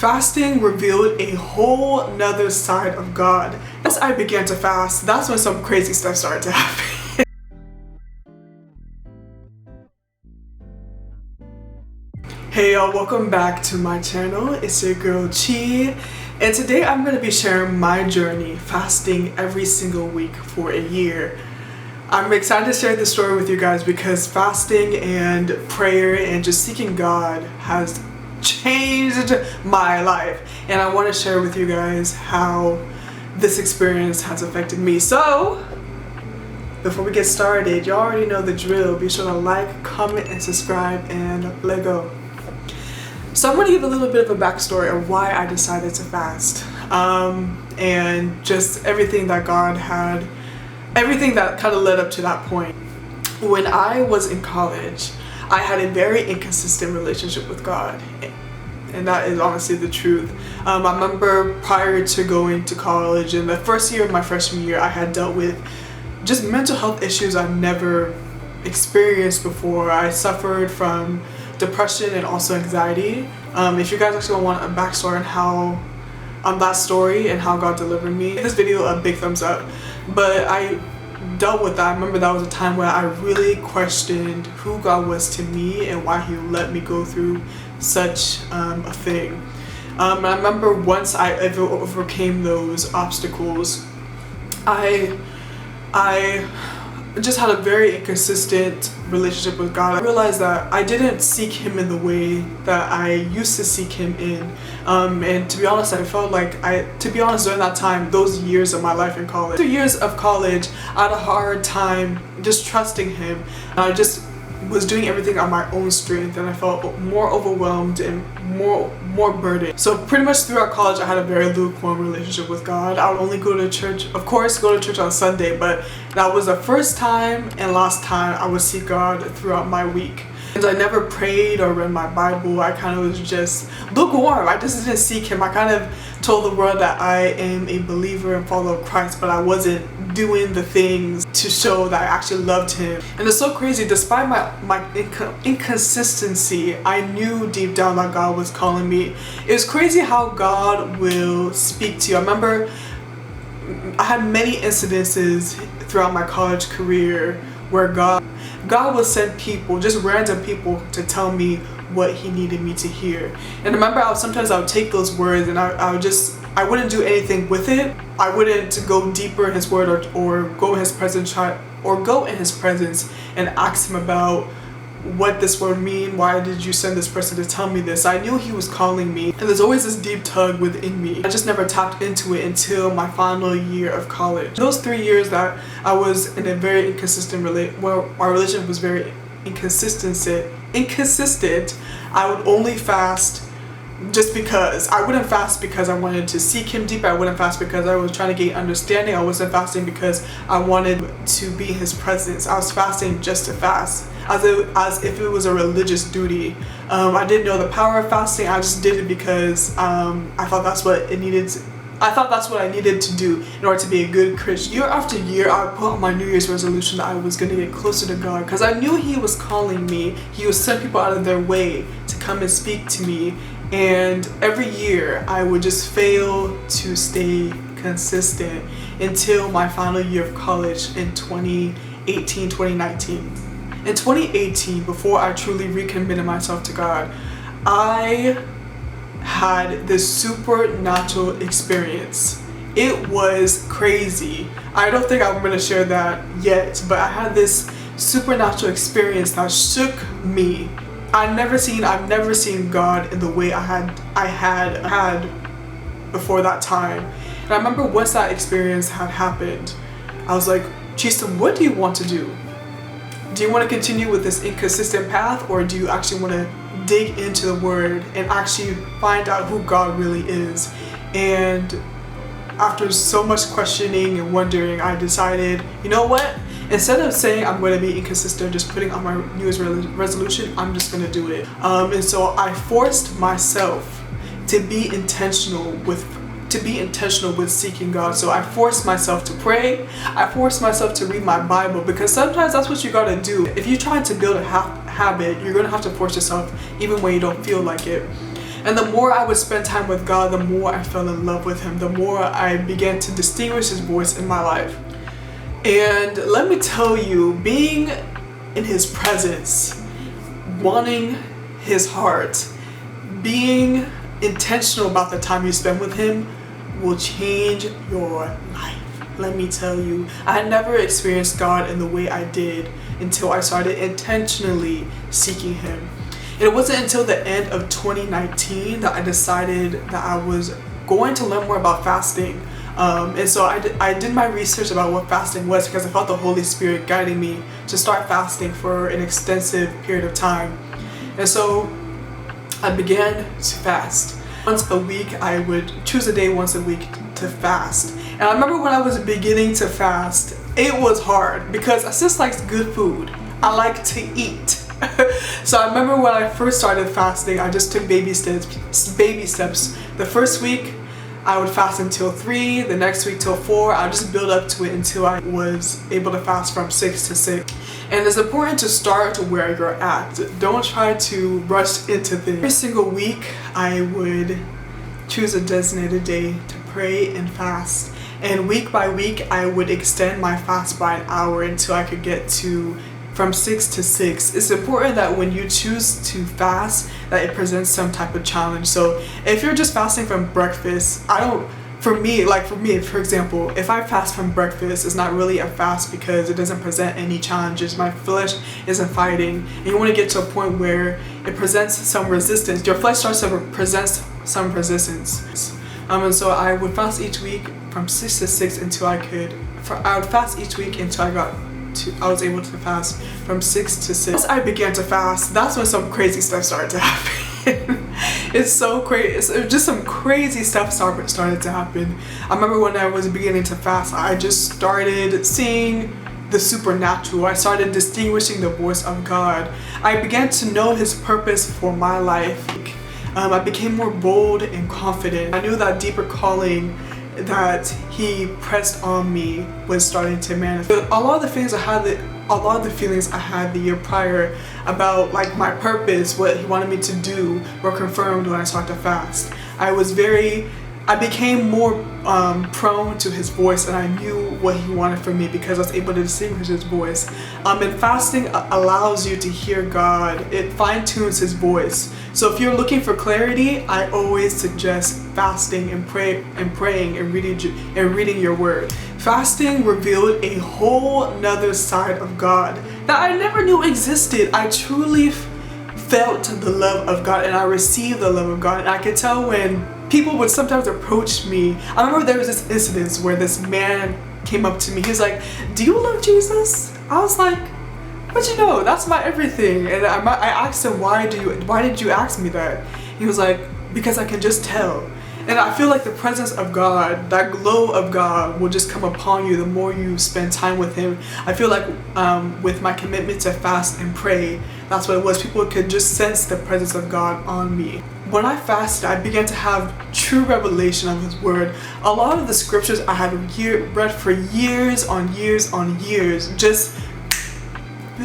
fasting revealed a whole nother side of God. As I began to fast, that's when some crazy stuff started to happen. Hey y'all, welcome back to my channel. It's your girl Chi, and today I'm going to be sharing my journey fasting every single week for a year. I'm excited to share this story with you guys because fasting and prayer and just seeking God has changed my life, and I want to share with you guys how this experience has affected me. So before we get started, you already know the drill. Be sure to like, comment, and subscribe, and let's go. So I'm going to give a little bit of a backstory of why I decided to fast, and just everything that God had, everything that kind of led up to that point. When I was in college, I had a very inconsistent relationship with God, and that is honestly the truth. I remember prior to going to college, in the first year of my freshman year, I had dealt with just mental health issues I've never experienced before. I suffered from depression and also anxiety. If you guys actually want a backstory on that story and how God delivered me, give this video a big thumbs up. But I dealt with that. I remember that was a time where I really questioned who God was to me and why He let me go through such a thing. And I remember once I overcame those obstacles, I just had a very inconsistent relationship with God. I realized that I didn't seek Him in the way that I used to seek Him in. And to be honest, I felt like during that time, those years of my life in college, 2 years of college, I had a hard time just trusting Him. I just was doing everything on my own strength, and I felt more overwhelmed and more burdened. So pretty much throughout college, I had a very lukewarm relationship with God. I would only go to church, of course, go to church on Sunday, but that was the first time and last time I would see God throughout my week. And I never prayed or read my Bible. I kind of was just lukewarm. I just didn't seek Him. I kind of told the world that I am a believer and follower of Christ, but I wasn't doing the things to show that I actually loved Him. And it's so crazy, despite my inconsistency, I knew deep down that God was calling me. It was crazy how God will speak to you. I remember I had many incidences throughout my college career where God would send people, just random people, to tell me what He needed me to hear. And I remember sometimes I would take those words and I wouldn't do anything with it. I wouldn't go deeper in His word or go in His presence and ask Him about what this word mean. Why did you send this person to tell me this? I knew He was calling me, and there's always this deep tug within me. I just never tapped into it until my final year of college. Those 3 years that I was in a very inconsistent our relationship was very inconsistent. I would only fast just because. I wouldn't fast because I wanted to seek Him deeper. I wouldn't fast because I was trying to gain understanding. I wasn't fasting because I wanted to be in His presence. I was fasting just to fast, as if it was a religious duty. I didn't know the power of fasting. I just did it because I thought that's what I needed to do in order to be a good Christian. Year after year, I put on my New Year's resolution that I was going to get closer to God, because I knew He was calling me. He would send people out of their way to come and speak to me. And every year I would just fail to stay consistent until my final year of college in 2019. In 2018, before I truly recommitted myself to God, I had this supernatural experience. It was crazy. I don't think I'm going to share that yet, but I had this supernatural experience that shook me. I've never seen God in the way I had before that time. And I remember once that experience had happened, I was like, Jesus, what do you want to do? Do you want to continue with this inconsistent path, or do you actually want to dig into the Word and actually find out who God really is? And after so much questioning and wondering, I decided, you know what? Instead of saying I'm going to be inconsistent, just putting on my New Year's resolution, I'm just going to do it. And so I forced myself to be intentional with seeking God. So I forced myself to pray. I forced myself to read my Bible, because sometimes that's what you got to do. If you're trying to build a habit, you're going to have to force yourself even when you don't feel like it. And the more I would spend time with God, the more I fell in love with Him, the more I began to distinguish His voice in my life. And let me tell you, being in His presence, wanting His heart, being intentional about the time you spend with Him will change your life. Let me tell you, I had never experienced God in the way I did until I started intentionally seeking Him. And it wasn't until the end of 2019 that I decided that I was going to learn more about fasting. And so I did my research about what fasting was because I felt the Holy Spirit guiding me to start fasting for an extensive period of time. And so I began to fast. Once a week, I would choose a day once a week to fast. And I remember when I was beginning to fast, it was hard because I just like good food. I like to eat. So I remember when I first started fasting, I just took baby steps. The first week, I would fast until 3, the next week till 4. I would just build up to it until I was able to fast from 6 to 6. And it's important to start where you're at. Don't try to rush into things. Every single week, I would choose a designated day to pray and fast. And week by week, I would extend my fast by an hour until I could get to from 6 to 6. It's important that when you choose to fast, that it presents some type of challenge. So if you're just fasting from breakfast, for me, for example, if I fast from breakfast, it's not really a fast because it doesn't present any challenges. My flesh isn't fighting. And you want to get to a point where it presents some resistance. Your flesh starts to present some resistance. And so I would fast each week from 6 to 6 until I would fast each week until I was able to fast from 6 to 6. Once I began to fast, that's when some crazy stuff started to happen. It's so crazy. Just some crazy stuff started to happen. I remember when I was beginning to fast, I just started seeing the supernatural. I started distinguishing the voice of God. I began to know His purpose for my life. I became more bold and confident. I knew that deeper calling that He pressed on me was starting to manifest. A lot of the feelings I had the year prior about like my purpose, what He wanted me to do, were confirmed when I started to fast. I became more prone to His voice, and I knew what He wanted from me because I was able to distinguish His voice. And fasting allows you to hear God. It fine-tunes His voice. So if you're looking for clarity, I always suggest fasting and praying and reading your word. Fasting revealed a whole nother side of God that I never knew existed. I truly felt the love of God, and I received the love of God, and I could tell when people would sometimes approach me. I remember there was this incident where this man came up to me. He was like, "Do you love Jesus?" I was like, "But you know, that's my everything." And I asked him, why did you ask me that? He was like, "Because I can just tell." And I feel like the presence of God, that glow of God, will just come upon you the more you spend time with Him. I feel like with my commitment to fast and pray, that's what it was. People could just sense the presence of God on me. When I fasted, I began to have true revelation of His word. A lot of the scriptures I had read for years on years just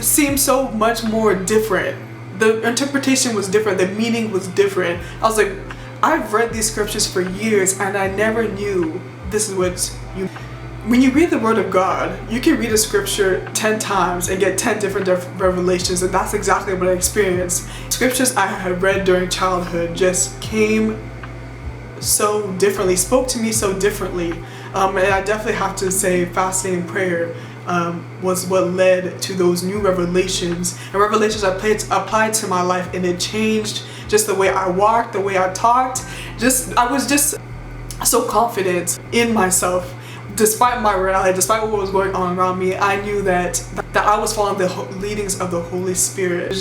seemed so much more different. The interpretation was different, the meaning was different. I was like, I've read these scriptures for years and I never knew this is what you... When you read the word of God, you can read a scripture 10 times and get 10 different revelations, and that's exactly what I experienced. Scriptures I had read during childhood just came so differently, spoke to me so differently. And I definitely have to say fasting and prayer was what led to those new revelations. And revelations I applied to my life, and it changed just the way I walked, the way I talked. I was just so confident in myself. Despite my reality, despite what was going on around me, I knew that I was following the leadings of the Holy Spirit.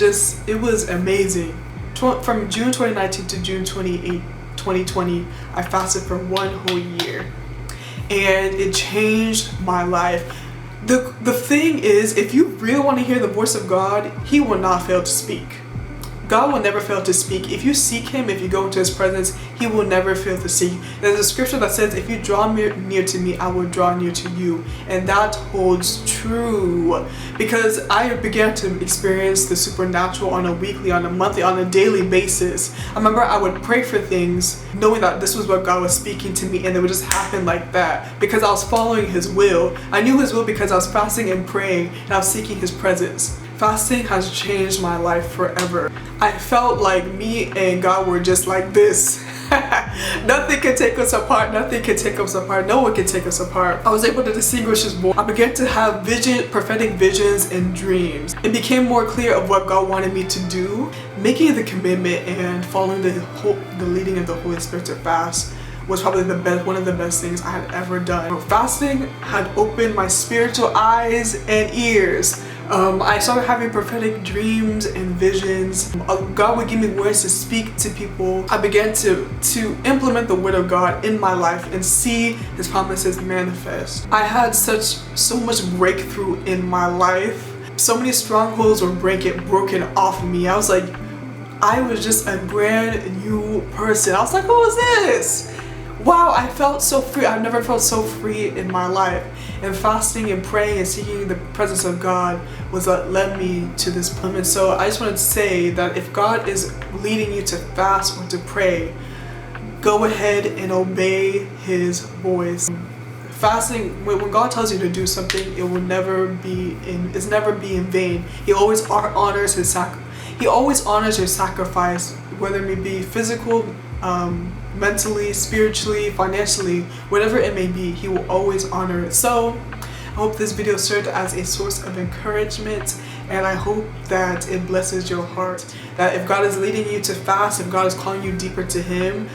It was amazing. From June 2019 to June 2020, I fasted for 1 whole year. And it changed my life. The thing is, if you really want to hear the voice of God, He will not fail to speak. God will never fail to speak. If you seek Him, if you go into His presence, He will never fail to seek. There's a scripture that says, if you draw near to me, I will draw near to you. And that holds true, because I began to experience the supernatural on a weekly, on a monthly, on a daily basis. I remember I would pray for things knowing that this was what God was speaking to me, and it would just happen like that because I was following His will. I knew His will because I was fasting and praying, and I was seeking His presence. Fasting has changed my life forever. I felt like me and God were just like this. Nothing can take us apart. Nothing can take us apart. No one can take us apart. I was able to distinguish His voice. I began to have prophetic visions and dreams. It became more clear of what God wanted me to do. Making the commitment and following the leading of the Holy Spirit to fast was probably one of the best things I had ever done. Fasting had opened my spiritual eyes and ears. I started having prophetic dreams and visions. God would give me words to speak to people. I began to implement the word of God in my life and see His promises manifest. I had so much breakthrough in my life. So many strongholds were broken off me. I was just a brand new person. I was like, who is this? Wow, I felt so free. I've never felt so free in my life. And fasting and praying and seeking the presence of God was what led me to this point. And so I just wanted to say that if God is leading you to fast or to pray, go ahead and obey His voice. Fasting, when God tells you to do something, it will never be in vain. He always honors His sacrifice. He always honors your sacrifice, whether it be physical, mentally, spiritually, financially, whatever it may be. He will always honor it. So I hope this video served as a source of encouragement, and I hope that it blesses your heart. That if God is leading you to fast, if God is calling you deeper to Him,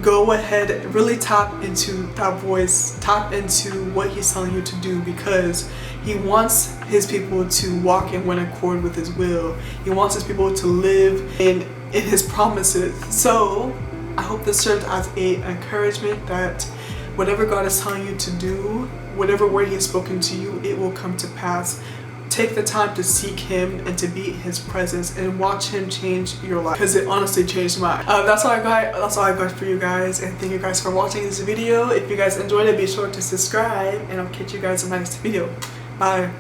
go ahead, really tap into that voice, tap into what He's telling you to do, because He wants His people to walk in one accord with His will. He wants His people to live in His promises. So I hope this served as an encouragement that whatever God is telling you to do, whatever word He has spoken to you, it will come to pass. Take the time to seek Him and to be in His presence and watch Him change your life, because it honestly changed mine. That's all I got for you guys, and thank you guys for watching this video. If you guys enjoyed it, be sure to subscribe, and I'll catch you guys in my next video. Bye.